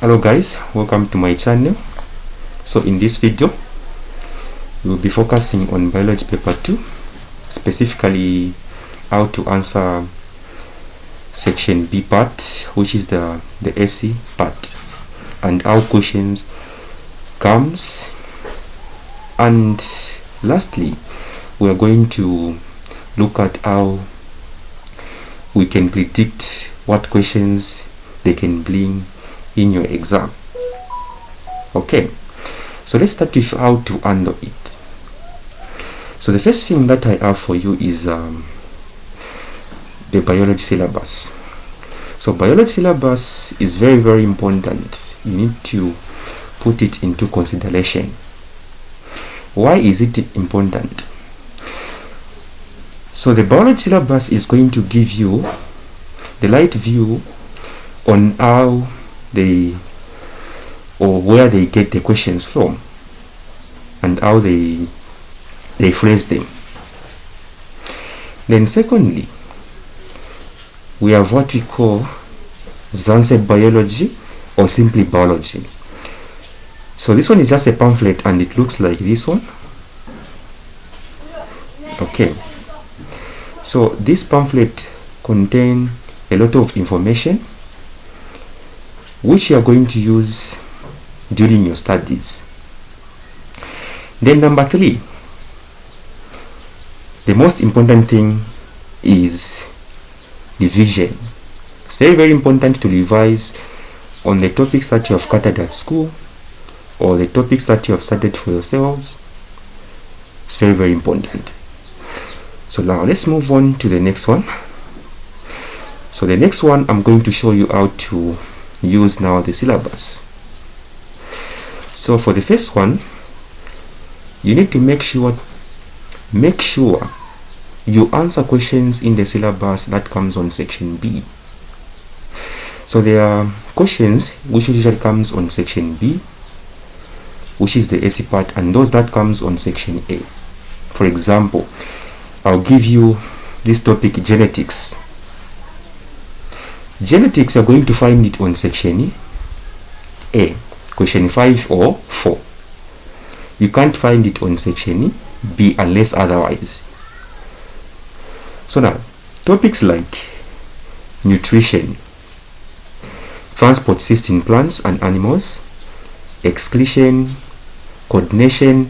Hello guys, welcome to my channel. So in this video we'll be focusing on biology paper 2, specifically how to answer section B part, which is the SC part, and how questions comes, and lastly we are going to look at how we can predict what questions they can bring in your exam. Okay, so let's start with how to handle it. So the first thing that I have for you is the biology syllabus. So biology syllabus is very important. You need to put it into consideration. Why is it important? So the biology syllabus is going to give you the light view on how they or where they get the questions from and how they phrase them. Then secondly, we have what we call Zanset biology or simply biology. So this one is just a pamphlet and it looks like this one. Okay, so this pamphlet contains a lot of information which you are going to use during your studies. Then number 3, the most important thing is revision. It's very important to revise on the topics that you have covered at school or the topics that you have studied for yourselves. It's very important. So now let's move on to the next one. So the next one, I'm going to show you how to use now the syllabus. So for the first one, you need to make sure you answer questions in the syllabus that comes on section B. So there are questions which usually comes on section B, which is the SC part, and those that comes on section A. For example, I'll give you this topic, genetics. Genetics, you're going to find it on section A, question 5 or 4. You can't find it on section B unless otherwise. So now, topics like nutrition, transport system in plants and animals, excretion, coordination,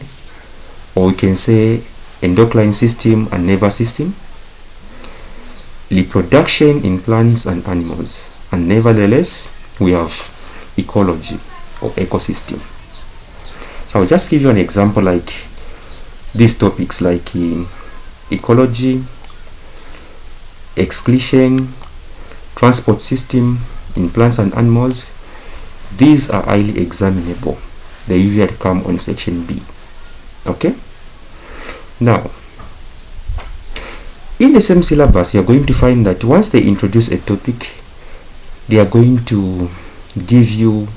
or we can say endocrine system and nervous system, reproduction in plants and animals, and nevertheless we have ecology or ecosystem. So I'll just give you an example like these topics like ecology, excretion, transport system in plants and animals. These are highly examinable. They usually come on section B. Okay, now in the same syllabus, you're going to find that once they introduce a topic, they are going to give you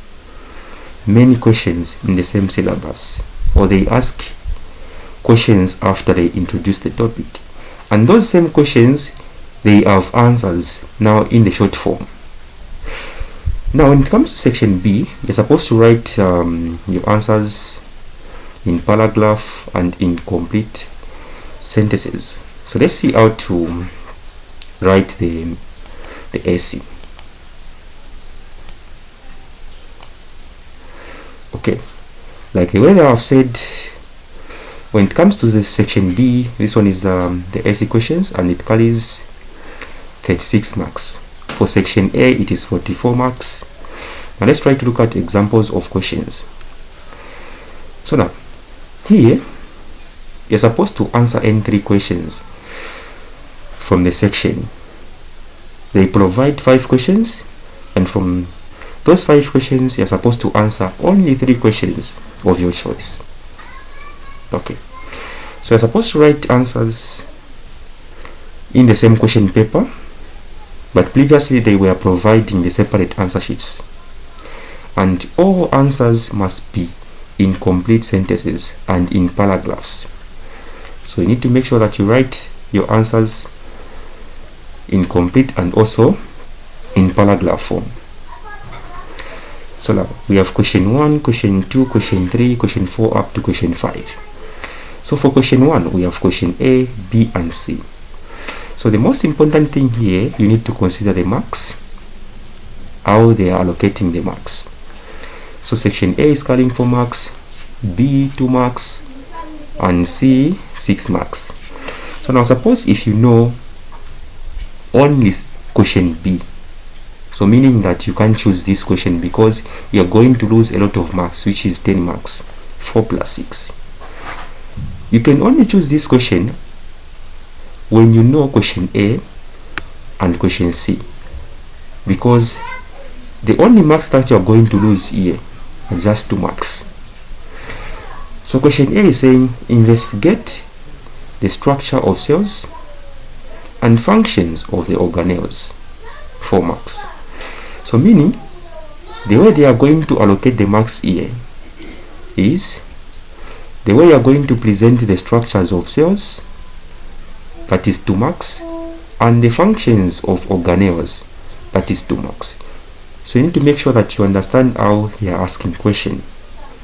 many questions in the same syllabus, or they ask questions after they introduce the topic, and those same questions they have answers now in the short form. Now when it comes to section B, you're supposed to write your answers in paragraph and in complete sentences. So let's see how to write the essay. Okay, like the way that I've said, when it comes to the section B, this one is the essay questions and it carries 36 marks. For section A, it is 44 marks. Now let's try to look at examples of questions. So now, here, you're supposed to answer any 3 questions from the section. They provide 5 questions, and from those 5 questions, you're supposed to answer only 3 questions of your choice. Okay, so you're supposed to write answers in the same question paper, but previously they were providing the separate answer sheets, and all answers must be in complete sentences and in paragraphs. So you need to make sure that you write your answers in complete and also in paragraph form. So now we have question 1, question 2, question 3, question 4 up to question 5. So for question 1, we have question A, B, and C. So the most important thing here, you need to consider the marks, how they are allocating the marks. So section A is calling for marks, B 2 marks, and C 6 marks. So now suppose if you know only question B, so meaning that you can't choose this question because you're going to lose a lot of marks, which is 10 marks, 4 plus 6. You can only choose this question when you know question A and question C, because the only marks that you're going to lose here are just 2 marks. So question A is saying investigate the structure of cells and functions of the organelles, 4 marks. So meaning the way they are going to allocate the marks here is the way you are going to present the structures of cells, that is 2 marks, and the functions of organelles, that is 2 marks. So you need to make sure that you understand how they are asking questions,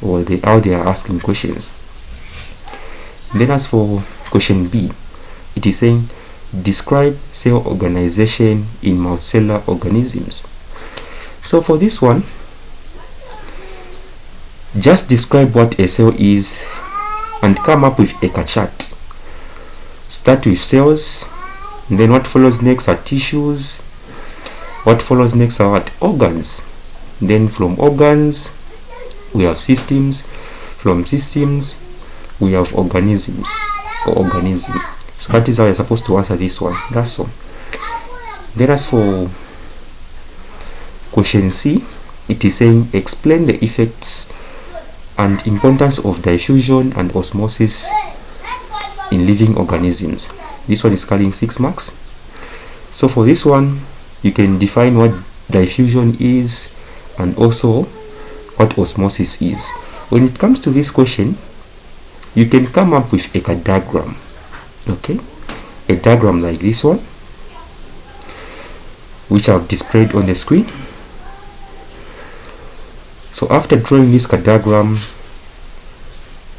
or how they are asking questions. Then as for question B, it is saying describe cell organization in multicellular organisms. So for this one, just describe what a cell is and come up with a chart. Start with cells, and then what follows next are tissues, what follows next are what? Organs. Then from organs we have systems, from systems we have organisms or organism. So that is how you're supposed to answer this one. That's all. Then as for question C, it is saying explain the effects and importance of diffusion and osmosis in living organisms. This one is calling 6 marks. So for this one, you can define what diffusion is and also what osmosis is. When it comes to this question, you can come up with a diagram. Okay, a diagram like this one, which I've displayed on the screen. So after drawing this diagram,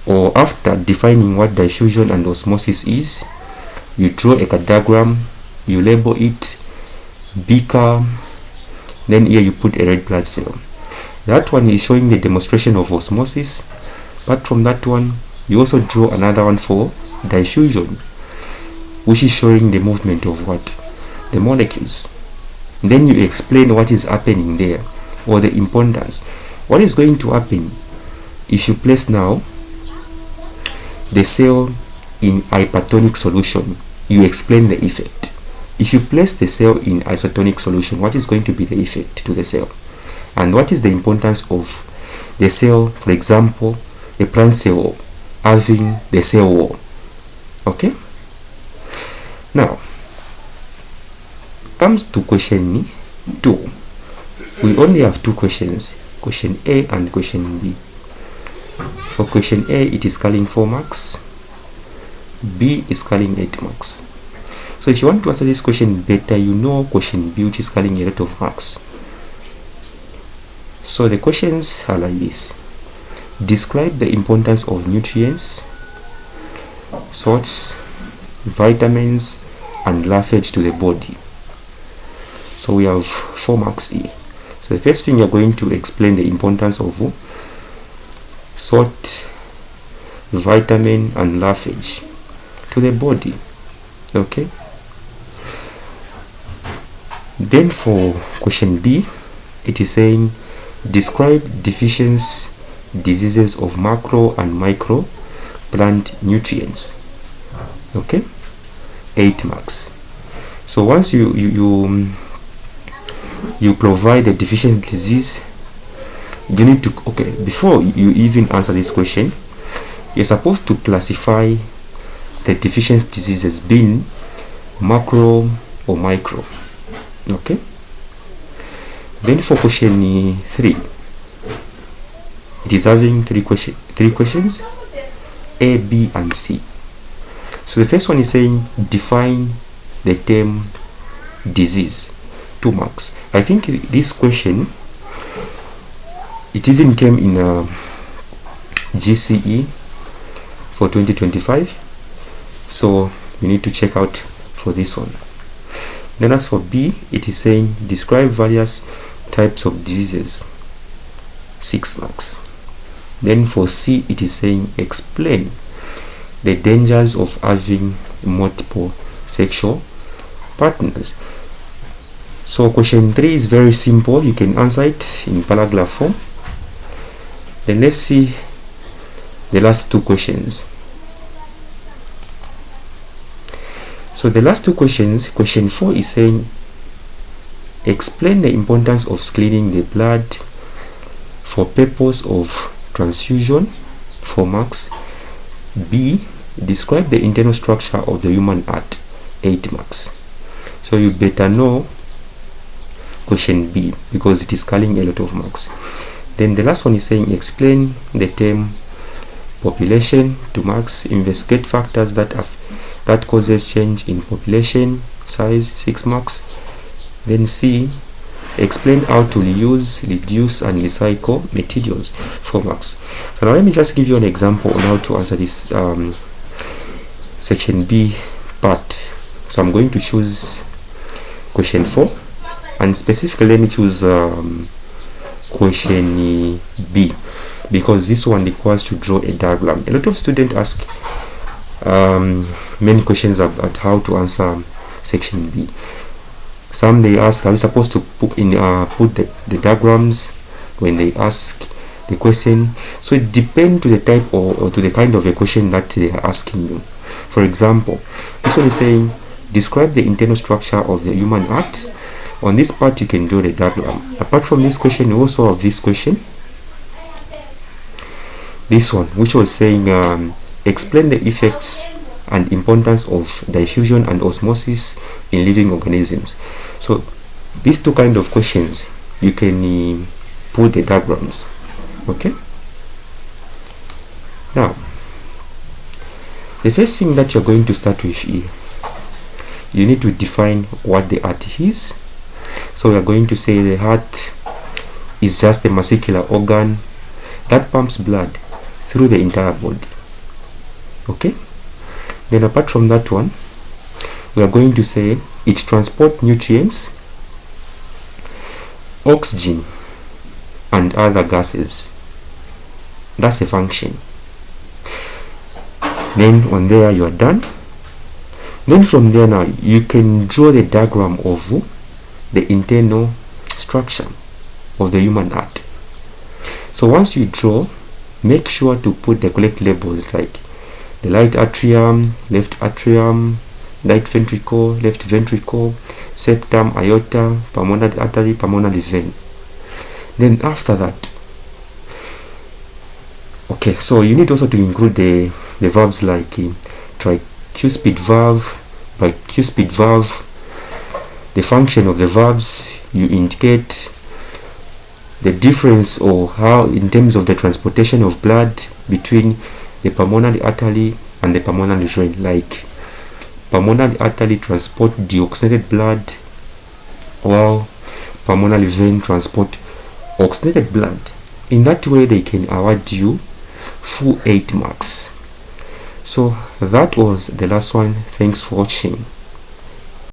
or after defining what diffusion and osmosis is, you draw a diagram, you label it beaker, then here you put a red blood cell. That one is showing the demonstration of osmosis. But from that one, you also draw another one for diffusion, which is showing the movement of what? The molecules. Then you explain what is happening there, or the importance. What is going to happen if you place now the cell in hypertonic solution? You explain the effect. If you place the cell in isotonic solution, what is going to be the effect to the cell? And what is the importance of the cell, for example, a plant cell having the cell wall? Okay? Now, comes to question 2. We only have 2 questions, question A and question B. For question A, it is calling 4 marks. B is calling 8 marks. So if you want to answer this question better, you know question B, which is calling a lot of marks. So the questions are like this. Describe the importance of nutrients, salts, vitamins, and leafage to the body. So we have 4 marks here. So the first thing, you're going to explain the importance of salt, vitamin, and leafage to the body. Okay. Then for question B, it is saying describe deficiency diseases of macro and micro plant nutrients. Okay, 8 marks. So once you provide the deficiency disease, you need to, okay, before you even answer this question, you're supposed to classify the deficiency diseases being macro or micro. Okay. Then for question 3, it is having 3 questions, A, B, and C. So the first one is saying define the term disease, 2 marks. I think this question It even came in GCE for 2025, so you need to check out for this one. Then as for B, it is saying describe various types of diseases, 6 marks. Then for C, it is saying explain the dangers of having multiple sexual partners. So question 3 is very simple, you can answer it in paragraph form. Then let's see the last 2 questions. So the last 2 questions, question 4 is saying explain the importance of screening the blood for purpose of transfusion, 4 marks. B, describe the internal structure of the human heart, 8 marks. So you better know question B because it is calling a lot of marks. Then the last one is saying explain the term population, 2 marks. Investigate factors that causes change in population size, 6 marks. Then C, explain how to reuse, reduce and recycle materials, 4 marks. So now let me just give you an example on how to answer this section B part. So I'm going to choose question 4, and specifically let me choose question B because this one requires to draw a diagram. A lot of students ask many questions about how to answer section B. Some they ask, are we supposed to put the diagrams when they ask the question? So it depends to the type or to the kind of a question that they are asking you. For example, this one is saying describe the internal structure of the human heart. On this part you can draw the diagram. Apart from this question, you also have this question, this one, which was saying explain the effects and importance of diffusion and osmosis in living organisms. So these 2 kind of questions you can put the diagrams. Okay, now the first thing that you're going to start with here, you need to define what the heart is. So we are going to say the heart is just a muscular organ that pumps blood through the entire body. Okay, then apart from that one, we are going to say it transports nutrients, oxygen and other gases. That's a function. Then on there you are done. Then from there now you can draw the diagram of the internal structure of the human heart. So once you draw, make sure to put the correct labels like the right atrium, left atrium, right ventricle, left ventricle, septum, aorta, pulmonary artery, pulmonary vein. Then after that, okay, so you need also to include the valves like tricuspid valve, bicuspid valve. The function of the valves, you indicate the difference or how in terms of the transportation of blood between the pulmonary artery and the pulmonary vein. Like pulmonary artery transport deoxygenated blood while pulmonary vein transport oxygenated blood. In that way they can award you full 8 marks. So that was the last one. Thanks for watching.